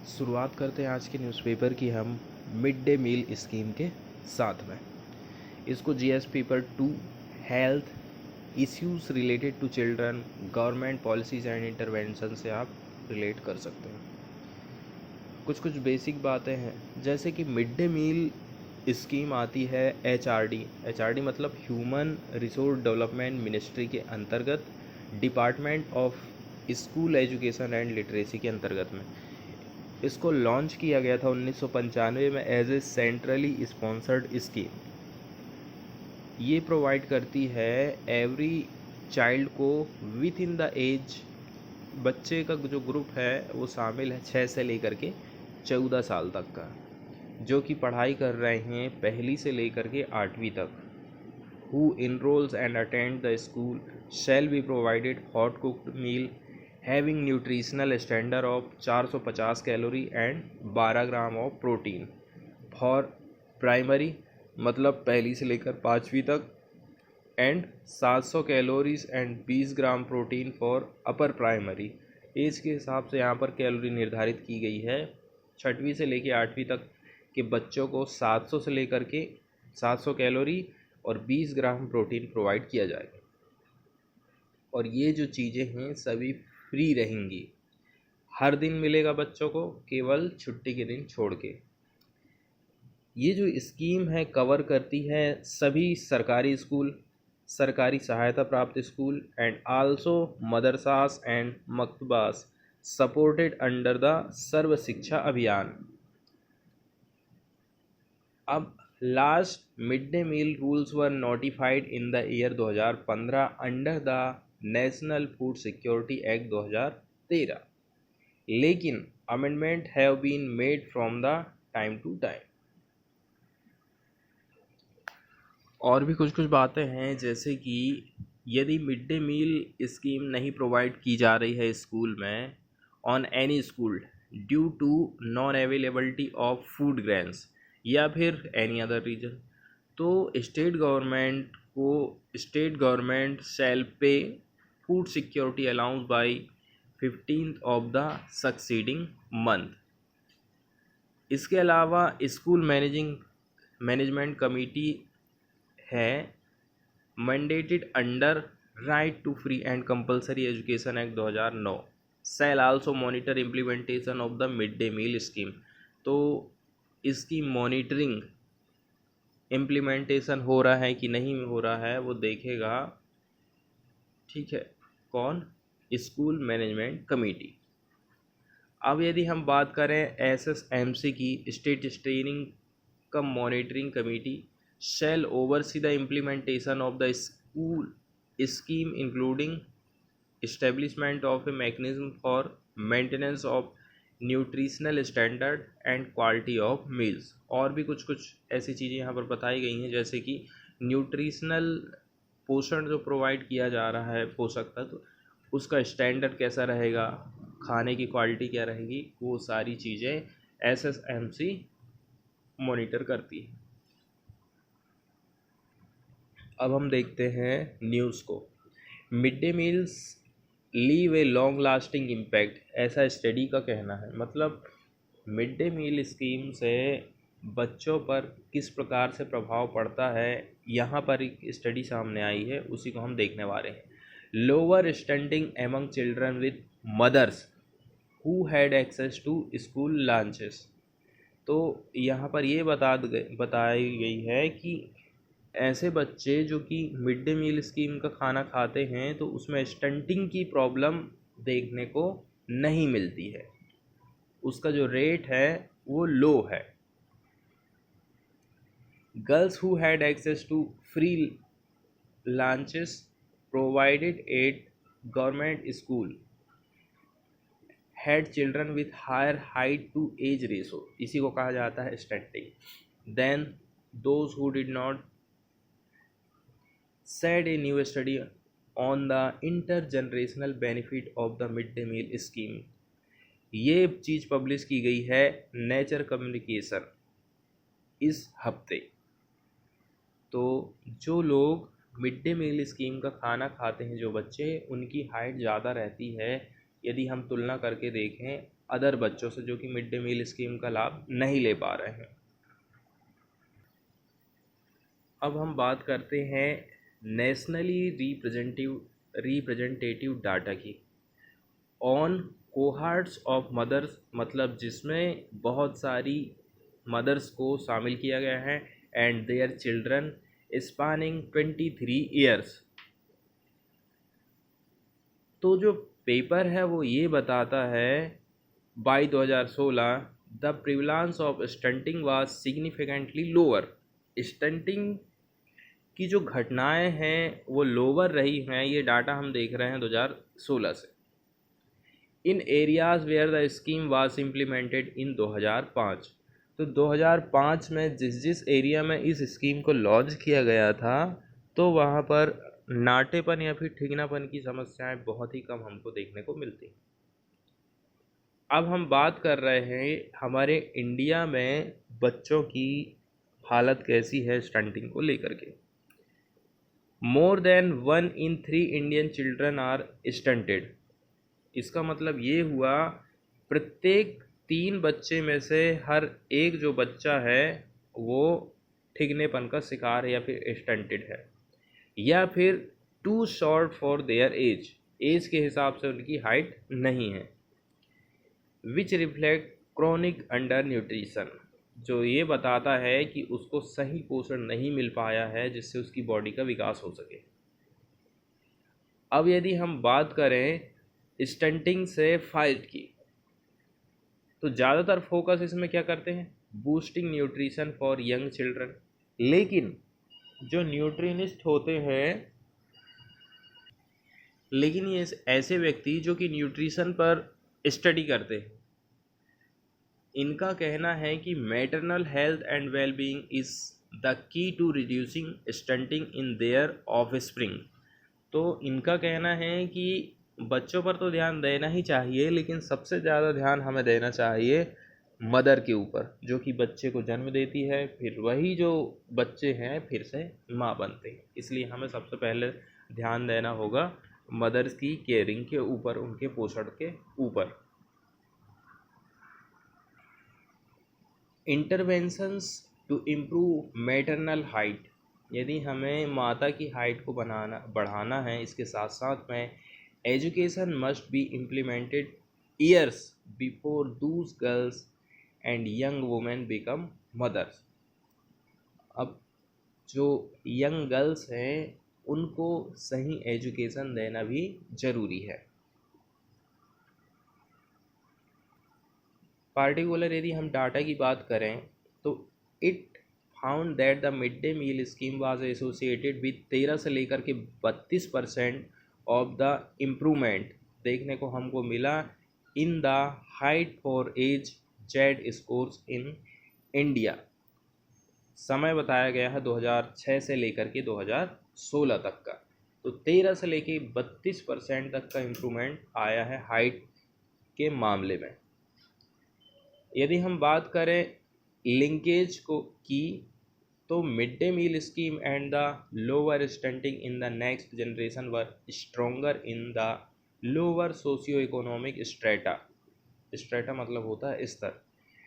शुरुआत करते हैं आज के न्यूज़पेपर की हम मिड डे मील स्कीम के साथ में। इसको GS paper 2 health issues related to children government policies and intervention से आप रिलेट कर सकते हैं। कुछ बेसिक बातें हैं, जैसे कि मिड डे मील स्कीम आती है एचआरडी मतलब ह्यूमन रिसोर्स डेवलपमेंट मिनिस्ट्री के अंतर्गत, department of school education and literacy के अंतर्गत में। इसको लॉन्च किया गया था 1995 में as a centrally sponsored scheme. ये प्रोवाइड करती है एवरी चाइल्ड को विथ इन द एज, बच्चे का जो ग्रुप है वो शामिल है 6 से लेकर के 14 साल तक का, जो कि पढ़ाई कर रहे हैं पहली से लेकर के 8वीं तक। Who enrolls and attend the school shall be provided hot cooked meal having nutritional standard of 450 calorie and 12 gram of protein for primary मतलब पहली से लेकर 5वीं तक, and 700 calories and 20 gram protein for upper primary. Age के हिसाब से यहाँ पर कैलोरी निर्धारित की गई है। 6वीं से लेकर 8वीं तक के बच्चों को 700 से लेकर के 700 कैलोरी और 20 ग्राम प्रोटीन प्रोवाइड किया जाएगा। और ये जो चीज़ें हैं सभी फ्री रहेंगी, हर दिन मिलेगा बच्चों को, केवल छुट्टी के दिन छोड़ के। ये जो स्कीम है कवर करती है सभी सरकारी स्कूल, सरकारी सहायता प्राप्त school and also madrasas and maktabas supported under the Sarva Shiksha Abhiyan. अब last mid day meal rules were notified in the year 2015 under the National Food Security Act 2013, लेकिन amendment have been made from the time to time. और भी कुछ बातें हैं, जैसे कि यदि मिड डे मील स्कीम नहीं प्रोवाइड की जा रही है स्कूल में on any school due to non availability of food grains या फिर एनी अदर रीजन, तो state government shall pay food security allowance by 15th of the succeeding month. इसके अलावा स्कूल मैनेजमेंट कमेटी है mandated under right to free and compulsory education act 2009 shall also monitor implementation of the mid day meal scheme. तो इसकी monitoring implementation हो रहा है कि नहीं हो रहा है वो देखेगा, ठीक है, कौन? School management committee. अब यदि हम बात करें एसएसएमसी की, state steering come monitoring committee shall oversee the implementation of the school scheme including establishment of a mechanism for maintenance of nutritional standard and quality of meals। और भी कुछ ऐसी चीज़ें यहाँ पर बताई गई हैं, जैसे कि न्यूट्रिशनल पोषण जो प्रोवाइड किया जा रहा है, पोषक तत्व, उसका स्टैंडर्ड कैसा रहेगा, खाने की क्वालिटी क्या रहेगी, वो सारी चीज़ें एसएसएमसी मॉनिटर करती है। अब हम देखते हैं न्यूज़ को। Mid day meals leave a long lasting impact, ऐसा स्टडी का कहना है। मतलब मिड डे मील स्कीम से बच्चों पर किस प्रकार से प्रभाव पड़ता है, यहाँ पर एक स्टडी सामने आई है, उसी को हम देखने वाले हैं। Lower standing among children with mothers who had access to school lunches. तो यहाँ पर ये बताई गई है कि ऐसे बच्चे जो कि मिड डे मील स्कीम का खाना खाते हैं तो उसमें स्टंटिंग की प्रॉब्लम देखने को नहीं मिलती है, उसका जो रेट है वो लो है। Girls who had access to free lunches provided at government school had children with higher height to age ratio, इसी को कहा जाता है stunting, then those who did not, said a new study on the intergenerational benefit of the mid day meal scheme। ये चीज़ publish की गई है nature communication इस हफ्ते। तो जो लोग मिड डे मील स्कीम का खाना खाते हैं, जो बच्चे, उनकी हाइट ज़्यादा रहती है। यदि हम तुलना करके देखें अदर बच्चों से जो कि मिड डे मील स्कीम का लाभ नहीं ले पा रहे हैं। अब हम बात करते हैं नेशनली रिप्रेजेंटेटिव डाटा की ऑन कोहार्ट्स ऑफ मदर्स, मतलब जिसमें बहुत सारी मदर्स को शामिल किया गया है and their children spanning 23 years. तो जो पेपर है वो ये बताता है by 2016 the prevalence of stunting was significantly lower. Stunting की जो घटनाएं हैं वो लोअर रही हैं, ये डाटा हम देख रहे हैं 2016 से, in areas where the scheme was implemented in 2005। तो 2005 में जिस जिस एरिया में इस स्कीम को लॉन्च किया गया था तो वहाँ पर नाटेपन या फिर ठिगनापन की समस्याएं बहुत ही कम हमको देखने को मिलती। अब हम बात कर रहे हैं हमारे इंडिया में बच्चों की हालत कैसी है स्टंटिंग को लेकर के। More than 1 in 3 Indian children are stunted. इसका मतलब ये हुआ प्रत्येक 3 बच्चे में से हर एक जो बच्चा है वो ठिगनेपन का शिकार है या फिर स्टंटेड है, या फिर too short for their age के हिसाब से उनकी हाइट नहीं है, which reflect chronic under nutrition, जो ये बताता है कि उसको सही पोषण नहीं मिल पाया है जिससे उसकी बॉडी का विकास हो सके। अब यदि हम बात करें स्टंटिंग से फाइट की, तो ज़्यादातर फोकस इसमें क्या करते हैं, boosting nutrition for young children. लेकिन जो न्यूट्रिनिस्ट होते हैं, लेकिन ये ऐसे व्यक्ति जो कि न्यूट्रिशन पर स्टडी करते हैं, इनका कहना है कि maternal health and wellbeing is the key to reducing stunting in their offspring. तो इनका कहना है कि बच्चों पर तो ध्यान देना ही चाहिए, लेकिन सबसे ज़्यादा ध्यान हमें देना चाहिए मदर के ऊपर, जो कि बच्चे को जन्म देती है, फिर वही जो बच्चे हैं फिर से माँ बनते हैं। इसलिए हमें सबसे पहले ध्यान देना होगा मदर्स की केयरिंग के ऊपर, उनके पोषण के ऊपर। Interventions to improve maternal height, यदि हमें माता की हाइट को बढ़ाना है, इसके साथ साथ में education must be implemented years before those girls and young women become mothers. अब जो यंग गर्ल्स हैं उनको सही एजुकेशन देना भी ज़रूरी है। पार्टिकुलर यदि हम डाटा की बात करें तो it found that the mid day meal scheme was associated with 13 से लेकर के 32% ऑफ द इम्प्रूवमेंट देखने को हमको मिला in the height for age Z scores in India. समय बताया गया है 2006 से लेकर के 2016 तक का, तो 13 से लेकर 32% तक का इम्प्रूवमेंट आया है हाइट के मामले में। यदि हम बात करें लिंकेज की, तो mid day meal scheme and the lower stunting in the next generation were stronger in the lower socio economic strata मतलब होता है स्तर,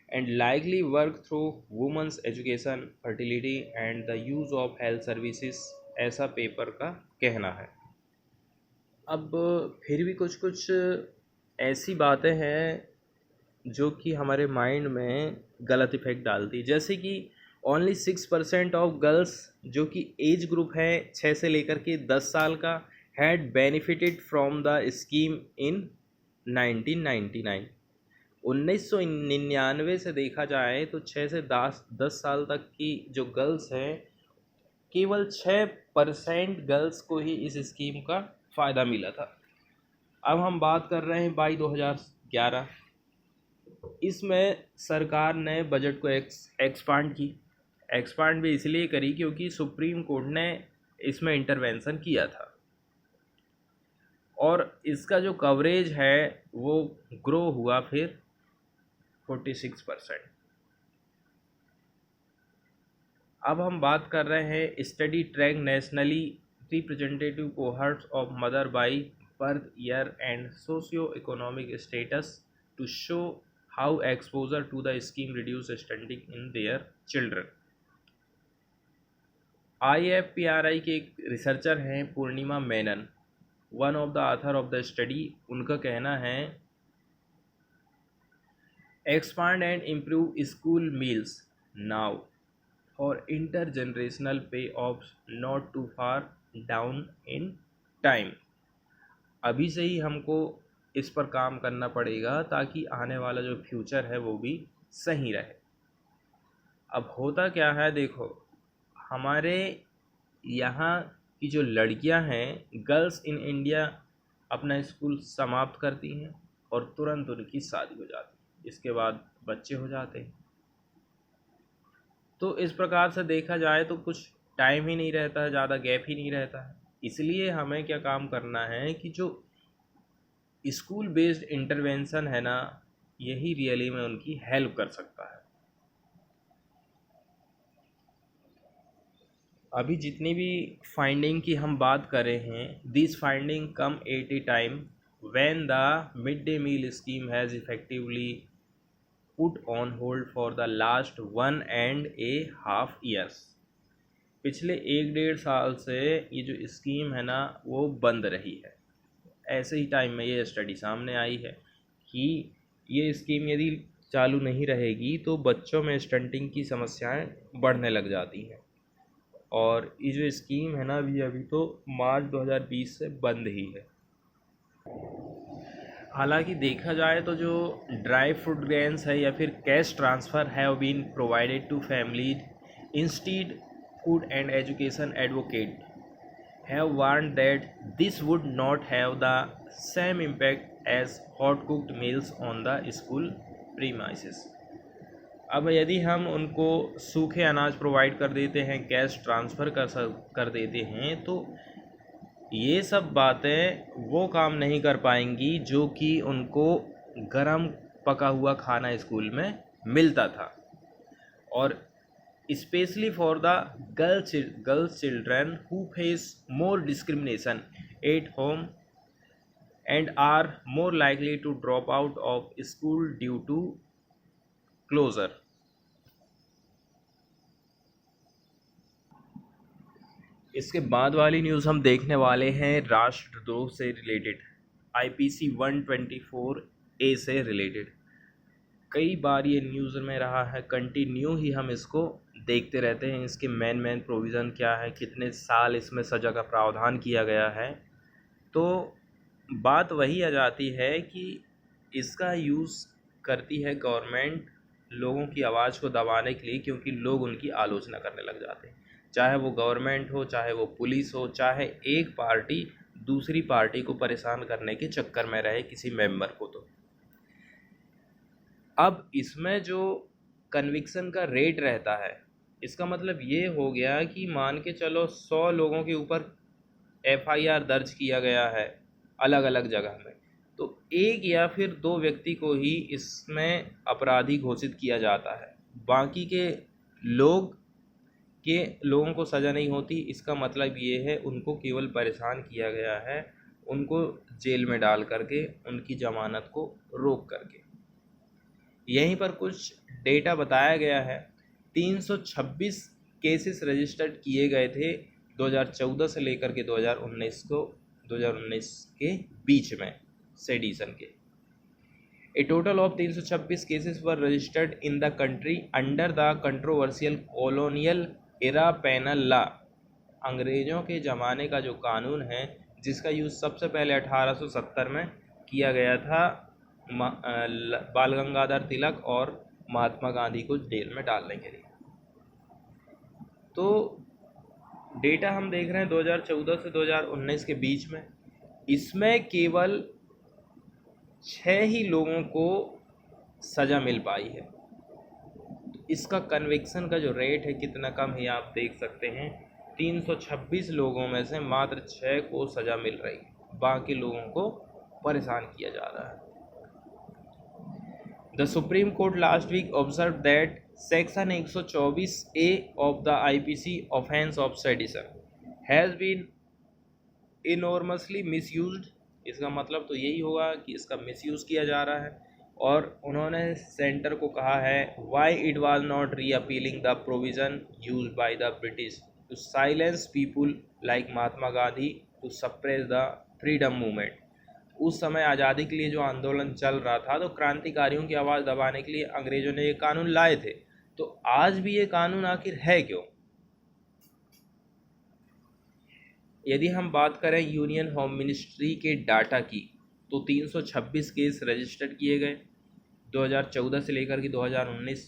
and likely work through women's education, fertility and the use of health services, ऐसा paper का कहना है। अब फिर भी कुछ कुछ ऐसी बातें हैं जो कि हमारे माइंड में गलत इफ़ेक्ट डालती, जैसे कि ओनली 6% ऑफ गर्ल्स जो कि एज ग्रुप है 6 से लेकर के 10 साल का had benefited from the scheme in 1999। 1999 से देखा जाए तो 6 से 10 साल तक की जो गर्ल्स हैं, केवल 6% गर्ल्स को ही इस स्कीम का फ़ायदा मिला था। अब हम बात कर रहे हैं बाई 2011, इसमें सरकार ने बजट को एक्सपांड भी इसलिए करी क्योंकि सुप्रीम कोर्ट ने इसमें इंटरवेंशन किया था, और इसका जो कवरेज है वो ग्रो हुआ फिर 46%। अब हम बात कर रहे हैं study track nationally representative cohorts of mother by birth year and socio economic status to show how exposure to the scheme reduce stunting in their children. IFPRI के एक रिसर्चर हैं Purnima Menon, one of the author of the study. उनका कहना है expand and improve school meals now for intergenerational payoffs not too far down in time। अभी से ही हमको इस पर काम करना पड़ेगा ताकि आने वाला जो फ्यूचर है वो भी सही रहे। अब होता क्या है, देखो हमारे यहाँ की जो लड़कियां हैं, गर्ल्स इन इंडिया अपना स्कूल समाप्त करती हैं और तुरंत उनकी शादी हो जाती है, इसके बाद बच्चे हो जाते हैं। तो इस प्रकार से देखा जाए तो कुछ टाइम ही नहीं रहता है, ज़्यादा गैप ही नहीं रहता है। इसलिए हमें क्या काम करना है कि जो स्कूल बेस्ड इंटरवेंशन है ना, यही रियली में उनकी हेल्प कर सकता है। अभी जितनी भी फाइंडिंग की हम बात कर रहे हैं, this finding come at a time when the mid day meal scheme has effectively put on hold for the last 1.5 years। पिछले 1-1.5 साल से ये जो स्कीम है ना वो बंद रही है। ऐसे ही टाइम में ये स्टडी सामने आई है कि ये स्कीम यदि चालू नहीं रहेगी तो बच्चों में स्टंटिंग की समस्याएं बढ़ने लग जाती हैं। और ये जो स्कीम है ना अभी तो मार्च 2020 से बंद ही है। हालांकि देखा जाए तो जो ड्राई फ्रूट ग्रेन्स है या फिर cash transfer have been provided to families instead food and education advocate have warned that this would not have the same impact as hot cooked meals on the school premises। अब यदि हम उनको सूखे अनाज provide कर देते हैं, cash transfer कर देते हैं, तो ये सब बातें वो काम नहीं कर पाएंगी जो कि उनको गरम पका हुआ खाना स्कूल में मिलता था। और especially for the girls children who face more discrimination at home and are more likely to drop out of school due to closure। इसके बाद वाली न्यूज़ हम देखने वाले हैं राष्ट्रद्रोह से रिलेटेड, IPC 124A से रिलेटेड। कई बार ये न्यूज़ में रहा है, कंटिन्यू ही हम इसको देखते रहते हैं। इसके मेन प्रोविज़न क्या है, कितने साल इसमें सज़ा का प्रावधान किया गया है। तो बात वही आ जाती है कि इसका यूज़ करती है गवर्नमेंट लोगों की आवाज़ को दबाने के लिए, क्योंकि लोग उनकी आलोचना करने लग जाते हैं। चाहे वो गवर्नमेंट हो, चाहे वो पुलिस हो, चाहे एक पार्टी दूसरी पार्टी को परेशान करने के चक्कर में रहे किसी मेंबर को। तो अब इसमें जो कन्विक्शन का रेट रहता है, इसका मतलब ये हो गया कि मान के चलो 100 लोगों के ऊपर FIR दर्ज किया गया है अलग अलग जगह में, तो 1 या फिर 2 व्यक्ति को ही इसमें अपराधी घोषित किया जाता है, बाकी के लोगों को सज़ा नहीं होती। इसका मतलब ये है उनको केवल परेशान किया गया है, उनको जेल में डाल करके उनकी ज़मानत को रोक करके। यहीं पर कुछ डेटा बताया गया है। 326 केसेस रजिस्टर्ड किए गए थे 2014 से लेकर के 2019 के बीच में सेडिशन के। A total of 326 cases were registered in the country under the controversial colonial era penal law. अंग्रेज़ों के ज़माने का जो कानून है जिसका यूज़ सबसे पहले 1870 में किया गया था बाल गंगाधर तिलक और महात्मा गांधी को जेल में डालने के लिए। तो डेटा हम देख रहे हैं 2014 से 2019 के बीच में, इसमें केवल 6 ही लोगों को सज़ा मिल पाई है। इसका कन्विक्शन का जो रेट है कितना कम है आप देख सकते हैं। 326 लोगों में से मात्र 6 को सज़ा मिल रही है, बाकी लोगों को परेशान किया जा रहा है। The Supreme Court last week observed that Section 124A of the IPC offense of sedition has been enormously misused। इसका मतलब तो यही होगा कि इसका मिसयूज़ किया जा रहा है। और उन्होंने सेंटर को कहा है why it was not repealing the provision used by the British to silence people like Mahatma Gandhi to suppress the freedom movement. उस समय आज़ादी के लिए जो आंदोलन चल रहा था तो क्रांतिकारियों की आवाज़ दबाने के लिए अंग्रेज़ों ने ये कानून लाए थे। तो आज भी ये कानून आखिर है क्यों? यदि हम बात करें यूनियन होम मिनिस्ट्री के डाटा की तो 326 केस रजिस्टर्ड किए गए 2014 से लेकर के 2019।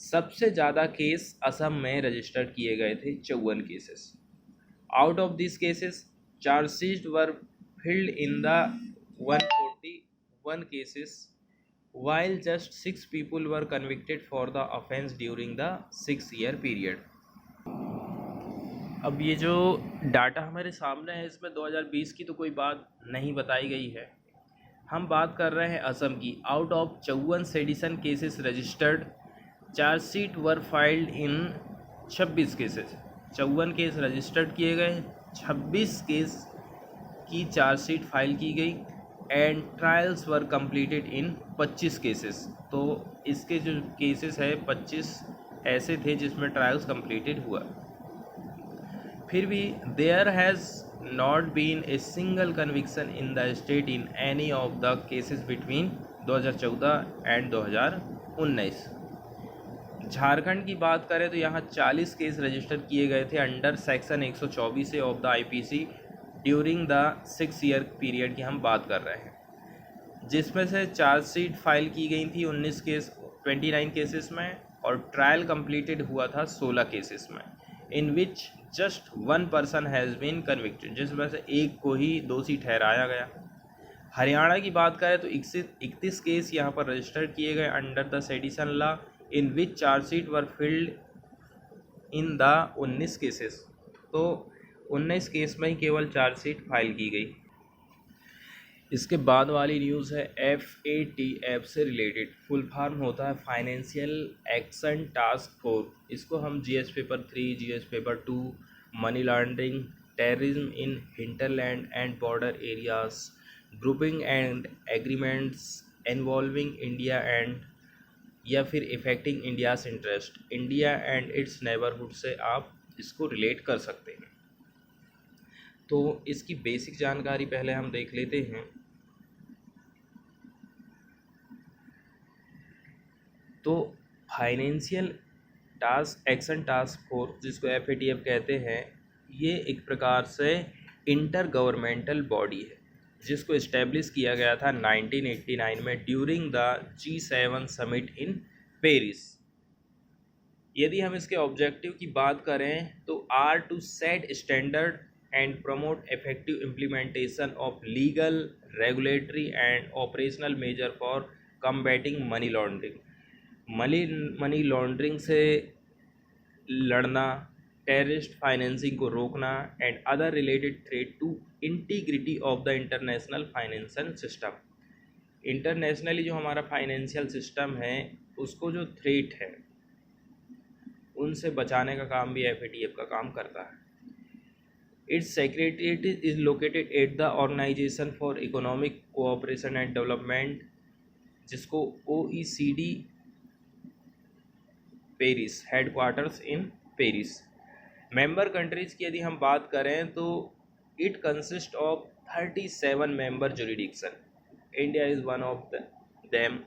सबसे ज़्यादा केस असम में रजिस्टर्ड किए गए थे 54 cases. Out of this cases chargesheet were filled in the 141 cases while just 6 people were convicted for the offense during the 6-year period। अब ये जो डाटा हमारे सामने है इसमें 2020 की तो कोई बात नहीं बताई गई है। हम बात कर रहे हैं असम की। Out of 54 sedition cases registered, chargesheet were filed in 26 cases. 54 case registered किए गए, 26 केस की चार्जशीट फाइल की गई and trials were completed in 25 cases. तो इसके जो केसेस है 25 ऐसे थे जिसमें ट्रायल्स कंप्लीटेड हुआ। फिर भी there has not been a single conviction in the state in any of the cases between 2014 and 2019। Jharkhand की बात करें तो यहाँ 40 केस रजिस्टर किए गए थे अंडर सेक्शन 124 से of the IPC during the 6-year period की हम बात कर रहे हैं, जिसमें से चार्जशीट फाइल की गई थी 29 केसेस में और ट्रायल कंप्लीटेड हुआ था 16 केसेस में, in which just 1 person has been convicted, जिसमें से एक को ही दोषी ठहराया गया। हरियाणा की बात करें तो 31 केस यहाँ पर रजिस्टर किए गए under the sedition law in which chargesheet were filled in the 19 cases. तो 19 केस में ही केवल चार्जशीट फाइल की गई। इसके बाद वाली न्यूज़ है FATF से रिलेटेड। फुल फॉर्म होता है फाइनेंशियल एक्शन टास्क फोर्स। इसको हम GS paper 3, GS paper 2, money laundering, terrorism in hinterland and border areas, grouping and agreements involving India and या फिर affecting India's interest, India and its neighbourhood से आप इसको relate कर सकते हैं। तो इसकी बेसिक जानकारी पहले हम देख लेते हैं। तो फाइनेंशियल एक्शन टास्क फोर्स जिसको FATF कहते हैं, ये एक प्रकार से इंटर गवर्नमेंटल बॉडी है जिसको इस्टेब्लिश किया गया था 1989 में during the G7 summit in Paris. यदि हम इसके ऑब्जेक्टिव की बात करें तो are to set standard and promote effective implementation of legal, regulatory and operational measure for combating money laundering. Money laundering से लड़ना, टेररिस्ट फाइनेंसिंग को रोकना and other related threat to integrity of the international financial system. Internationally जो हमारा financial system है उसको जो threat है उनसे बचाने का काम भी FATF का काम करता है। Its secretariat is located at the organisation for economic cooperation and development जिसको OECD Paris, headquarters in Paris. Member countries की यदि हम बात करें तो it consist of 37 member jurisdiction. India is one of them.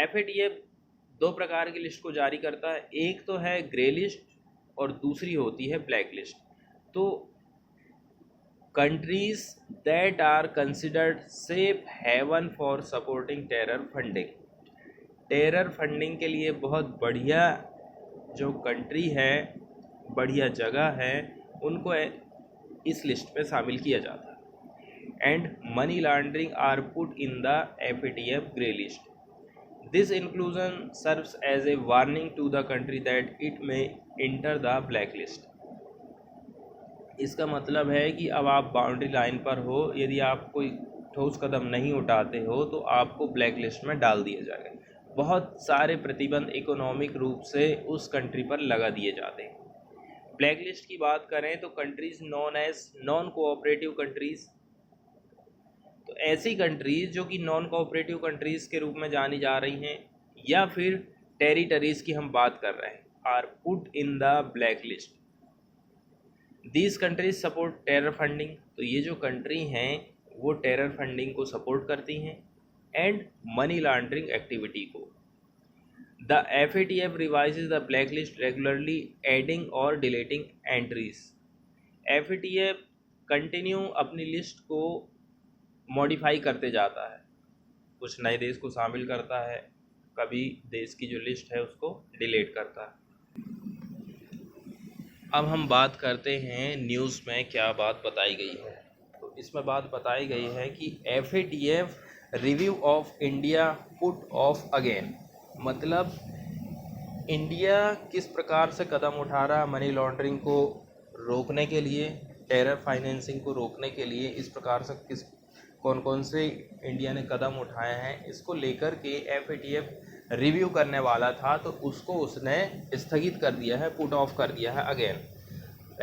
FATF 2 प्रकार की लिस्ट को जारी करता है, एक तो है ग्रे लिस्ट और दूसरी होती है ब्लैक लिस्ट। तो countries that are considered safe haven for supporting terror funding, terror funding के लिए बहुत बढ़िया जो कंट्री है, बढ़िया जगह है, उनको इस लिस्ट पे शामिल किया जाता है। And money laundering are put in the FATF grey list. This inclusion serves as a warning to the country that it may enter the black list. इसका मतलब है कि अब आप बाउंड्री लाइन पर हो, यदि आप कोई ठोस कदम नहीं उठाते हो तो आपको ब्लैक लिस्ट में डाल दिया जाएगा। बहुत सारे प्रतिबंध इकोनॉमिक रूप से उस कंट्री पर लगा दिए जाते हैं। ब्लैक लिस्ट की बात करें तो countries known as non cooperative countries, तो ऐसी कंट्रीज़ जो कि नॉन कोऑपरेटिव कंट्रीज़ के रूप में जानी जा रही हैं या फिर टेरिटरीज़ की हम बात कर रहे हैं, are put in the black list. These countries support terror funding, तो ये जो कंट्री हैं वो टेरर फंडिंग को सपोर्ट करती हैं एंड मनी लॉन्ड्रिंग एक्टिविटी को। The FATF revises the black list regularly, adding और डिलीटिंग एंट्रीज। FATF कंटिन्यू अपनी लिस्ट को मॉडिफाई करते जाता है, कुछ नए देश को शामिल करता है, कभी देश की जो लिस्ट है उसको डिलीट करता है। अब हम बात करते हैं न्यूज़ में क्या बात बताई गई है। तो इसमें बात बताई गई है कि FATF review of India put off again, मतलब इंडिया किस प्रकार से कदम उठा रहा है मनी लॉन्ड्रिंग को रोकने के लिए, टेरर फाइनेंसिंग को रोकने के लिए, इस प्रकार से कौन कौन से इंडिया ने कदम उठाए हैं, इसको लेकर के FATF रिव्यू करने वाला था, तो उसको उसने स्थगित कर दिया है, पुट ऑफ कर दिया है again.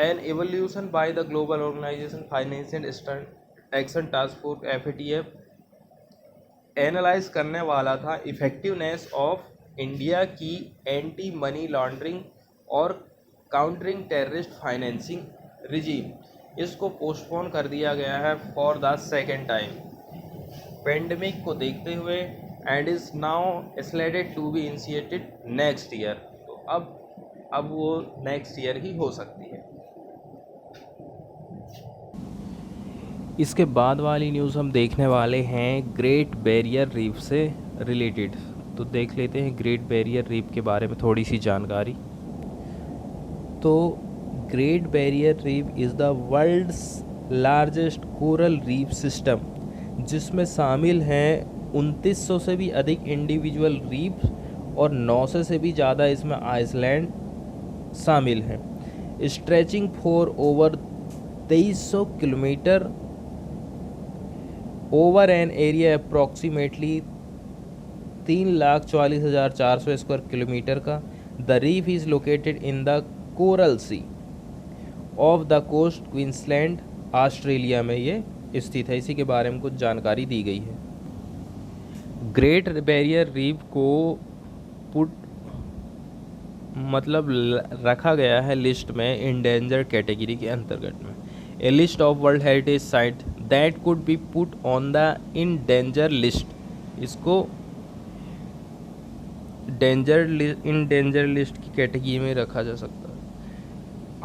An evolution by the global organisation finance and action task force FATF analyse करने वाला था इफेक्टिवनेस ऑफ इंडिया की एंटी मनी लॉन्ड्रिंग और काउंटरिंग टेररिस्ट फाइनेंसिंग रिजीम। इसको पोस्टपोन कर दिया गया है for the second time pandemic को देखते हुए and is now slated to be initiated next year. तो अब वो नेक्स्ट ईयर ही हो सकती है। इसके बाद वाली न्यूज़ हम देखने वाले हैं ग्रेट बैरियर रीफ से रिलेटेड। तो देख लेते हैं ग्रेट बैरियर रीफ के बारे में थोड़ी सी जानकारी। तो Great Barrier Reef is the world's largest coral reef system, जिसमें शामिल हैं 2900 से भी अधिक इंडिविजुअल रीफ और 900 से भी ज़्यादा इसमें आइसलैंड शामिल हैं। Stretching for over 2300 kilometre over an area approximately 3,44,400 square kilometre का। The reef is located in the Coral Sea of the coast Queensland, Australia में ये स्थित है। इसी के बारे में कुछ जानकारी दी गई है। ग्रेट बैरियर रीफ को मतलब रखा गया है लिस्ट में इंडेंजर कैटेगरी के अंतर्गत में। A list of world heritage site that could be put on the endanger list, इसको इंडेंजर लिस्ट की कैटेगरी में रखा जा सकता है।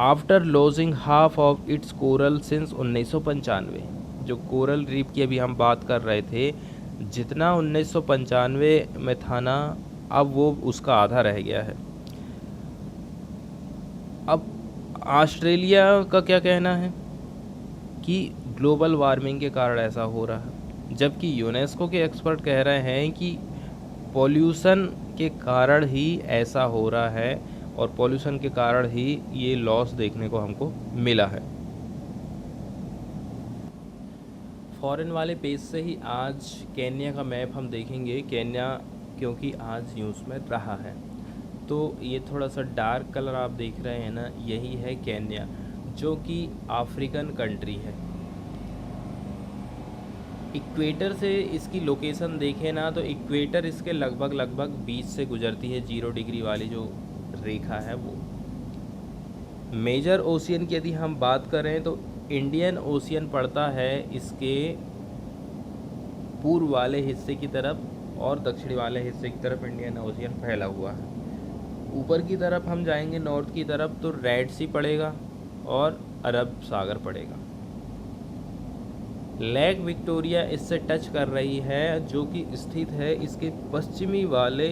After losing half of its coral since 1995, जो कोरल रीफ की अभी हम बात कर रहे थे, जितना 1995 में था ना, अब वो उसका आधा रह गया है। अब ऑस्ट्रेलिया का क्या कहना है कि ग्लोबल वार्मिंग के कारण ऐसा हो रहा है, जबकि यूनेस्को के एक्सपर्ट कह रहे हैं कि पॉल्यूशन के कारण ही ऐसा हो रहा है और पॉल्यूशन के कारण ही ये लॉस देखने को हमको मिला है। फॉरेन वाले पेज से ही आज केन्या का मैप हम देखेंगे। केन्या क्योंकि आज न्यूज़ में रहा है, तो ये थोड़ा सा डार्क कलर आप देख रहे हैं ना, यही है केन्या, जो कि अफ्रीकन कंट्री है। इक्वेटर से इसकी लोकेशन देखें ना, तो इक्वेटर इसके लगभग बीच से गुजरती है, 0 डिग्री वाली जो रेखा है वो। मेजर ओशियन की यदि हम बात करें तो इंडियन ओशियन पड़ता है इसके पूर्व वाले हिस्से की तरफ और दक्षिण वाले हिस्से की तरफ इंडियन ओशियन फैला हुआ है। ऊपर की तरफ हम जाएंगे नॉर्थ की तरफ तो रेड सी पड़ेगा और अरब सागर पड़ेगा। लेक विक्टोरिया इससे टच कर रही है, जो कि स्थित है इसके पश्चिमी वाले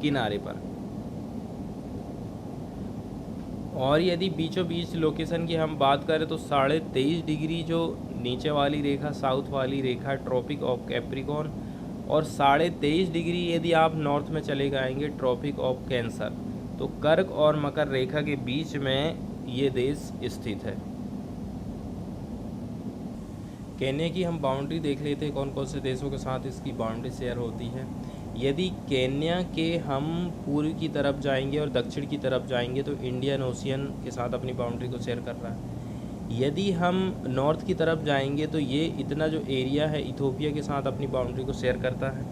किनारे पर। और यदि बीचों बीच लोकेशन की हम बात करें तो 23.5 डिग्री जो नीचे वाली रेखा, साउथ वाली रेखा, ट्रॉपिक ऑफ कैप्रिकॉर्न, और 23.5 डिग्री यदि आप नॉर्थ में चले जाएंगे ट्रॉपिक ऑफ कैंसर, तो कर्क और मकर रेखा के बीच में ये देश स्थित है। केन्या की हम बाउंड्री देख लेते हैं, कौन कौन से देशों के साथ इसकी बाउंड्री शेयर होती है। यदि केन्या के हम पूर्व की तरफ जाएंगे और दक्षिण की तरफ जाएंगे तो इंडियन ओशियन के साथ अपनी बाउंड्री को शेयर कर रहा है। यदि हम नॉर्थ की तरफ जाएंगे तो ये इतना जो एरिया है इथोपिया के साथ अपनी बाउंड्री को शेयर करता है।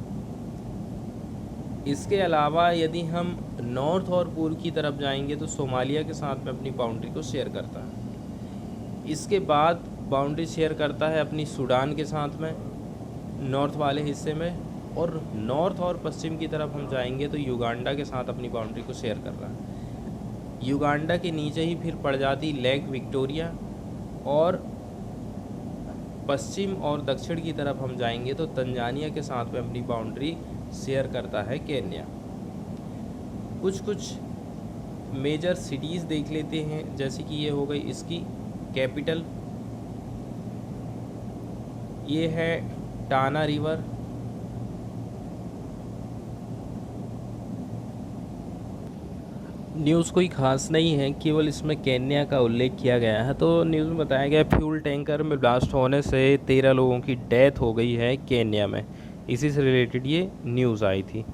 इसके अलावा यदि हम नॉर्थ और पूर्व की तरफ जाएंगे तो सोमालिया के साथ में अपनी बाउंड्री को शेयर करता है। इसके बाद बाउंड्री शेयर करता है अपनी सूडान के साथ में नॉर्थ वाले हिस्से में, और नॉर्थ और पश्चिम की तरफ हम जाएंगे तो युगांडा के साथ अपनी बाउंड्री को शेयर कर रहा है। युगांडा के नीचे ही फिर पड़ जाती लेक विक्टोरिया, और पश्चिम और दक्षिण की तरफ हम जाएंगे तो तंजानिया के साथ में अपनी बाउंड्री शेयर करता है केन्या। कुछ मेजर सिटीज़ देख लेते हैं, जैसे कि ये हो गई इसकी कैपिटल, ये है टाना रिवर, न्यूज़ कोई ख़ास नहीं है, केवल इसमें केन्या का उल्लेख किया गया है। तो न्यूज़ में बताया गया फ्यूल टैंकर में ब्लास्ट होने से 13 लोगों की डेथ हो गई है केन्या में। इसी से रिलेटेड ये न्यूज़ आई थी।